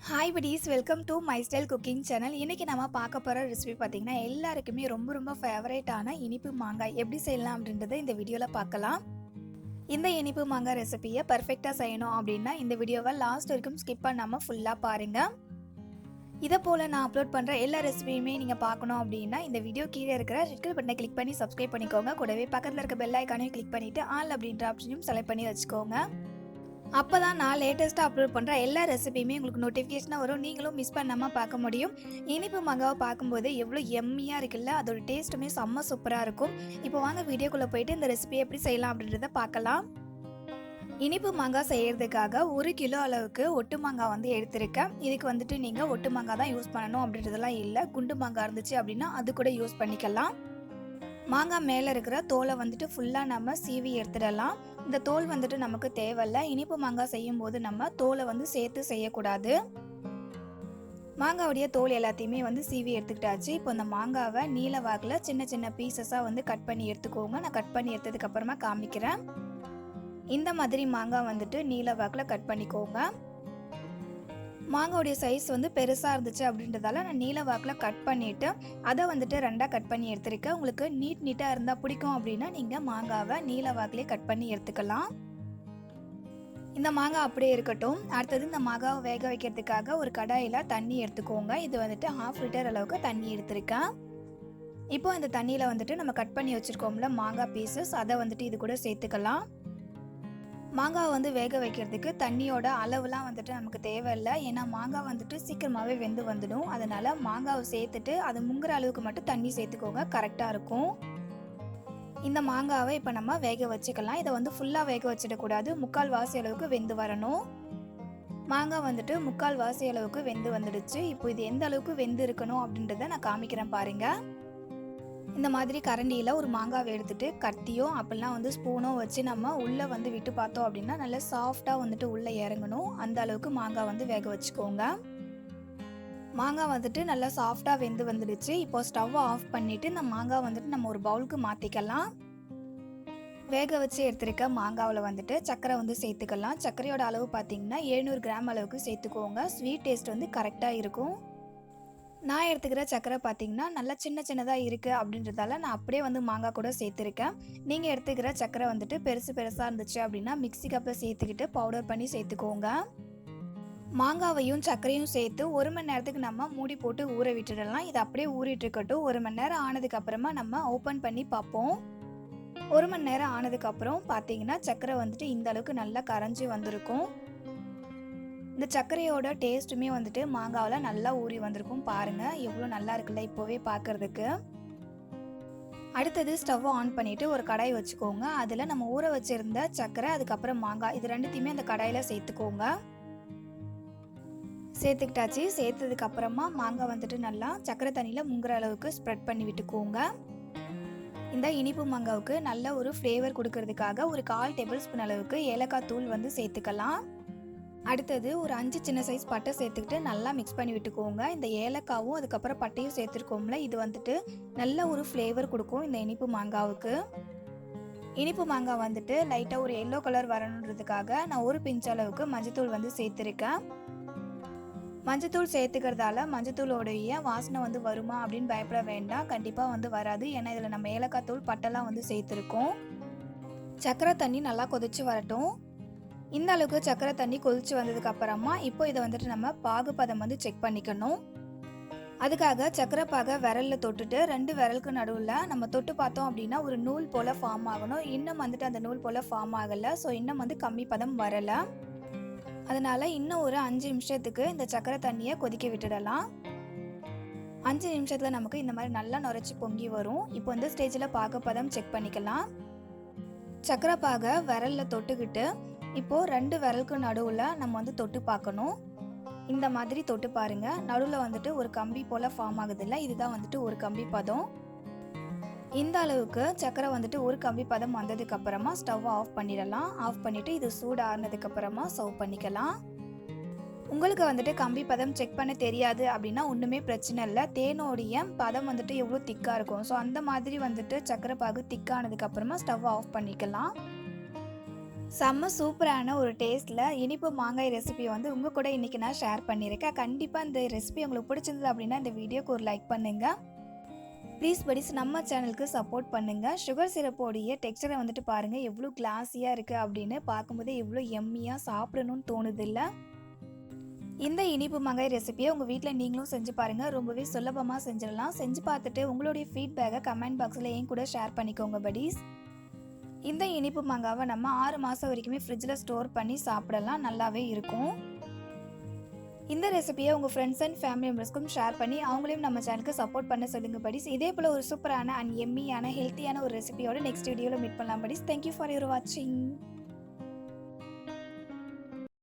Hi buddies, welcome to my style cooking channel. இன்றைக்கி நம்ம பார்க்க போகிற ரெசிபி பார்த்திங்கன்னா எல்லாருக்குமே ரொம்ப ஃபேவரேட்டான இனிப்பு மாங்காய் எப்படி செய்யலாம் அப்படின்றத இந்த வீடியோவில் பார்க்கலாம். இந்த இனிப்பு மாங்காய் ரெசிபியை பர்ஃபெக்டாக செய்யணும் அப்படின்னா இந்த வீடியோவை லாஸ்ட் வரைக்கும் ஸ்கிப் பண்ணாமல் ஃபுல்லாக பாருங்கள். இதை போல் நான் அப்லோட் பண்ணுற எல்லா ரெசிபியுமே நீங்கள் பார்க்கணும் அப்படின்னா இந்த வீடியோ கீழே இருக்கிற ரெட் கலர் பட்டனை கிளிக் பண்ணி சப்ஸ்கிரைப் பண்ணிக்கோங்க. கூடவே பக்கத்தில் இருக்க பெல் ஐக்கானையும் கிளிக் பண்ணிவிட்டு ஆல் அப்படின்ற ஆப்ஷனையும் செலக்ட் பண்ணி வச்சுக்கோங்க. அப்போ தான் நான் லேட்டஸ்ட்டாக அப்லோட் பண்ணுற எல்லா ரெசிபியுமே உங்களுக்கு நோட்டிஃபிகேஷனாக வரும். நீங்களும் மிஸ் பண்ணாமல் பார்க்க முடியும். இனிப்பு மாங்காவை பார்க்கும்போது எவ்வளோ எம்மியாக இருக்குல்ல, அதோட டேஸ்ட்டுமே செம்ம சூப்பராக இருக்கும். இப்போ வாங்க வீடியோக்குள்ளே போயிட்டு இந்த ரெசிபியை எப்படி செய்யலாம் அப்படின்றத பார்க்கலாம். இனிப்பு மாங்காய் செய்கிறதுக்காக 1 கிலோ அளவுக்கு ஒட்டு மாங்காய் எடுத்திருக்கேன். இதுக்கு நீங்கள் ஒட்டு மாங்காய் தான் யூஸ் பண்ணணும் அப்படின்றதெல்லாம் இல்லை. குண்டு மாங்காய் இருந்துச்சு அப்படின்னா அது கூட யூஸ் பண்ணிக்கலாம். மாங்காய் மேலே இருக்கிற தோலை ஃபுல்லாக நம்ம சீவி எடுத்துடலாம். இந்த தோல் நமக்கு தேவையில்லை. இனிப்பு மாங்காய் செய்யும் போது நம்ம தோலை சேர்த்து செய்யக்கூடாது. மாங்காவுடைய தோல் எல்லாத்தையுமே சீவி எடுத்துக்கிட்டாச்சு. இப்போ இந்த மாங்காவை நீல வாக்கில் சின்ன சின்ன பீசஸாக கட் பண்ணி எடுத்துக்கோங்க. நான் கட் பண்ணி எடுத்ததுக்கு அப்புறமா காமிக்கிறேன். இந்த மாதிரி மாங்காய் நீல வாக்கில் கட் பண்ணிக்கோங்க. மாங்காவுடைய சைஸ் பெருசாக இருந்துச்சு அப்படின்றதால நான் நீல வாக்கில் கட் பண்ணிவிட்டு அதை ரெண்டாக கட் பண்ணி எடுத்துருக்கேன். உங்களுக்கு நீட்டாக இருந்தால் பிடிக்கும் அப்படின்னா நீங்கள் மாங்காவை நீல வாக்கிலே கட் பண்ணி எடுத்துக்கலாம். இந்த மாங்காய் அப்படியே இருக்கட்டும். அடுத்தது இந்த மாங்காவை வேக வைக்கிறதுக்காக ஒரு கடாயில் தண்ணி எடுத்துக்கோங்க. இது 1/2 லிட்டர் அளவுக்கு தண்ணி எடுத்துருக்கேன். இப்போ இந்த தண்ணியில் நம்ம கட் பண்ணி வச்சுருக்கோம்ல மாங்காய் பீசஸ், அதை இது கூட சேர்த்துக்கலாம். மாங்காய் வேக வைக்கிறதுக்கு தண்ணியோட அளவுலாம் நமக்கு தேவையில்லை. ஏன்னா மாங்காய் சீக்கிரமாகவே வெந்து வந்துடும். அதனால் மாங்காவை சேர்த்துட்டு அது முங்குற அளவுக்கு மட்டும் தண்ணி சேர்த்துக்கோங்க, கரெக்டாக இருக்கும். இந்த மாங்காவை இப்போ நம்ம வேக வச்சுக்கலாம். இதை ஃபுல்லாக வேக வச்சிடக்கூடாது. 1/4 வாசி அளவுக்கு வெந்து வரணும். மாங்காய் 1/4 வாசி அளவுக்கு வெந்து வந்துடுச்சு. இப்போ இது எந்த அளவுக்கு வெந்து இருக்கணும் அப்படின்றத நான் காமிக்கிறேன் பாருங்கள். இந்த மாதிரி கரண்டியில் ஒரு மாங்காவை எடுத்துகிட்டு கத்தியோ அப்படிலாம் ஸ்பூனோ வச்சு நம்ம உள்ளே விட்டு பார்த்தோம் அப்படின்னா நல்லா சாஃப்டாக உள்ளே இறங்கணும். அந்த அளவுக்கு மாங்காய் வேக வச்சுக்கோங்க. மாங்காய் நல்லா சாஃப்டாக வெந்து வந்துடுச்சு. இப்போ ஸ்டவ்வை ஆஃப் பண்ணிவிட்டு இந்த மாங்காய் நம்ம ஒரு பவுலுக்கு மாற்றிக்கலாம். வேக வச்சு எடுத்துருக்க மாங்காவில் சர்க்கரை சேர்த்துக்கலாம். சர்க்கரையோட அளவு பார்த்திங்கன்னா 700 கிராம் அளவுக்கு சேர்த்துக்கோங்க. ஸ்வீட் டேஸ்ட் கரெக்டாக இருக்கும். நான் எடுத்துக்கிற சர்க்கரை பார்த்திங்கன்னா நல்லா சின்னதாக இருக்குது அப்படின்றதால நான் அப்படியே மாங்காய் கூட சேர்த்துருக்கேன். நீங்கள் எடுத்துக்கிற சர்க்கரை பெருசாக இருந்துச்சு அப்படின்னா மிக்ஸி கப்பில் சேர்த்துக்கிட்டு பவுடர் பண்ணி சேர்த்துக்கோங்க. மாங்காவையும் சர்க்கரையும் சேர்த்து 1 மணி நேரத்துக்கு நம்ம மூடி போட்டு ஊற விட்டுடலாம். இது அப்படியே ஊறிட்டு இருக்கட்டும். 1 மணி நேரம் ஆனதுக்கப்புறமா நம்ம ஓப்பன் பண்ணி பார்ப்போம். 1 மணி நேரம் ஆனதுக்கப்புறம் பார்த்தீங்கன்னா சர்க்கரை இந்த அளவுக்கு நல்லா கரைஞ்சி வந்திருக்கும். இந்த சர்க்கரையோட டேஸ்ட்டுமே மாங்காவில் நல்லா ஊறி வந்திருக்கும். பாருங்கள் எவ்வளோ நல்லா இருக்குல்ல இப்போவே பார்க்குறதுக்கு. அடுத்தது ஸ்டவ் ஆன் பண்ணிவிட்டு ஒரு கடாய் வச்சுக்கோங்க. அதில் நம்ம ஊற வச்சுருந்த சர்க்கரை அதுக்கப்புறம் மாங்காய் இது ரெண்டுத்தையுமே அந்த கடாயில் சேர்த்துக்கோங்க. சேர்த்துக்கிட்டாச்சு. சேர்த்ததுக்கப்புறமா மாங்காய் நல்லா சர்க்கரை தண்ணியில் முங்குற அளவுக்கு ஸ்ப்ரெட் பண்ணி விட்டுக்கோங்க. இந்த இனிப்பு மாங்காவுக்கு நல்ல ஒரு ஃப்ளேவர் கொடுக்கறதுக்காக ஒரு 1/4 டேபிள் ஸ்பூன் அளவுக்கு ஏலக்காய் தூள் சேர்த்துக்கலாம். அடுத்தது ஒரு 5 சின்ன சைஸ் பட்டை சேர்த்துக்கிட்டு நல்லா மிக்ஸ் பண்ணி விட்டுக்கோங்க. இந்த ஏலக்காவும் அதுக்கப்புறம் பட்டையும் சேர்த்துருக்கோம்ல, இது நல்ல ஒரு ஃப்ளேவர் கொடுக்கும் இந்த இனிப்பு மாங்காவுக்கு. இனிப்பு மாங்காய் லைட்டாக ஒரு எல்லோ கலர் வரணுன்றதுக்காக நான் ஒரு பிஞ்ச் அளவுக்கு மஞ்சத்தூள் சேர்த்துருக்கேன். மஞ்சத்தூள் சேர்த்துக்கிறதால மஞ்சத்தூளோடைய வாசனை வருமா அப்படின்னு பயப்பட வேண்டாம். கண்டிப்பாக வராது. ஏன்னா இதில் நம்ம ஏலக்காய் தூள் பட்டைலாம் சேர்த்துருக்கோம். சர்க்கரை தண்ணி நல்லா கொதிச்சு வரட்டும். இந்த அளவுக்கு சர்க்கரை தண்ணி கொதிச்சு வந்ததுக்கு அப்புறமா இப்போ இதை நம்ம பாகுபதம் செக் பண்ணிக்கணும். அதுக்காக சர்க்கரை பாகை விரலில் தொட்டுட்டு 2 விரலுக்கு நடுவில் நம்ம தொட்டு பார்த்தோம் அப்படின்னா ஒரு நூல் போல் ஃபார்ம் ஆகணும். இன்னும் அந்த நூல் போல் ஃபார்ம் ஆகலை. ஸோ இன்னும் கம்மி பதம் வரலை. அதனால் இன்னும் ஒரு 5 நிமிஷத்துக்கு இந்த சர்க்கரை தண்ணியை கொதிக்க விட்டுடலாம். 5 நிமிஷத்தில் நமக்கு இந்த மாதிரி நல்லா நுரைச்சி பொங்கி வரும். இப்போ இந்த ஸ்டேஜில் பாகுபதம் செக் பண்ணிக்கலாம். சர்க்கரை பாகை விரலில் தொட்டுக்கிட்டு இப்போது 2 விரலுக்கு நடுவில் நம்ம தொட்டு பார்க்கணும். இந்த மாதிரி தொட்டு பாருங்கள். நடுவில் ஒரு கம்பி போல் ஃபார்ம் ஆகுதில்ல, இதுதான் ஒரு கம்பி பதம். இந்த அளவுக்கு சர்க்கரை ஒரு கம்பி பதம் வந்ததுக்கப்புறமா ஸ்டவ் ஆஃப் பண்ணிடலாம். ஆஃப் பண்ணிவிட்டு இது சூடு ஆறுனதுக்கப்புறமா சர்வ் பண்ணிக்கலாம். உங்களுக்கு கம்பி பதம் செக் பண்ண தெரியாது அப்படின்னா ஒன்றுமே பிரச்சனை இல்லை. தேனோடைய பதம் எவ்வளோ திக்காக இருக்கும். ஸோ அந்த மாதிரி சர்க்கரை பாகு திக்கானதுக்கப்புறமா ஸ்டவ் ஆஃப் பண்ணிக்கலாம். செம்ம சூப்பரான ஒரு டேஸ்ட்டில் இனிப்பு மாங்காய் ரெசிபி வந்து உங்கள் கூட இன்றைக்கி நான் ஷேர் பண்ணியிருக்கேன். கண்டிப்பாக இந்த ரெசிபி உங்களுக்கு பிடிச்சிருந்தது அப்படின்னா இந்த வீடியோக்கு ஒரு லைக் பண்ணுங்கள். ப்ளீஸ் படிஸ் நம்ம சேனலுக்கு சப்போர்ட் பண்ணுங்கள். சுகர் சிரப்போடைய டெக்ஸ்சரை வந்துட்டு பாருங்கள் எவ்வளோ கிளாஸியாக இருக்குது அப்படின்னு பார்க்கும்போதே எவ்வளோ எம்மியாக சாப்பிடணும்னு தோணுதில்ல. இந்த இனிப்பு மாங்காய் ரெசிபியை உங்கள் வீட்டில் நீங்களும் செஞ்சு பாருங்கள். ரொம்பவே சுலபமாக செஞ்சிடலாம். செஞ்சு பார்த்துட்டு உங்களுடைய ஃபீட்பேக்கை கமெண்ட் பாக்ஸில் என் கூட ஷேர் பண்ணிக்கோங்க படிஸ். இந்த இனிப்பு மாங்காவை நம்ம 6 மாதம் வரைக்குமே ஃப்ரிட்ஜில் ஸ்டோர் பண்ணி சாப்பிடலாம். நல்லாவே இருக்கும். இந்த ரெசிபியை உங்கள் ஃப்ரெண்ட்ஸ் அண்ட் ஃபேமிலி மெம்பர்ஸ்க்கும் ஷேர் பண்ணி அவங்களையும் நம்ம சேனலுக்கு சப்போர்ட் பண்ண சொல்லுங்க படிஸ். இதே போல் ஒரு சூப்பரான அண்ட் எம்மியான ஹெல்த்தியான ஒரு ரெசிபியோட நெக்ஸ்ட் வீடியோவில் மீட் பண்ணலாம் படிஸ். தேங்க்யூ ஃபார் யுவர் வாட்சிங்.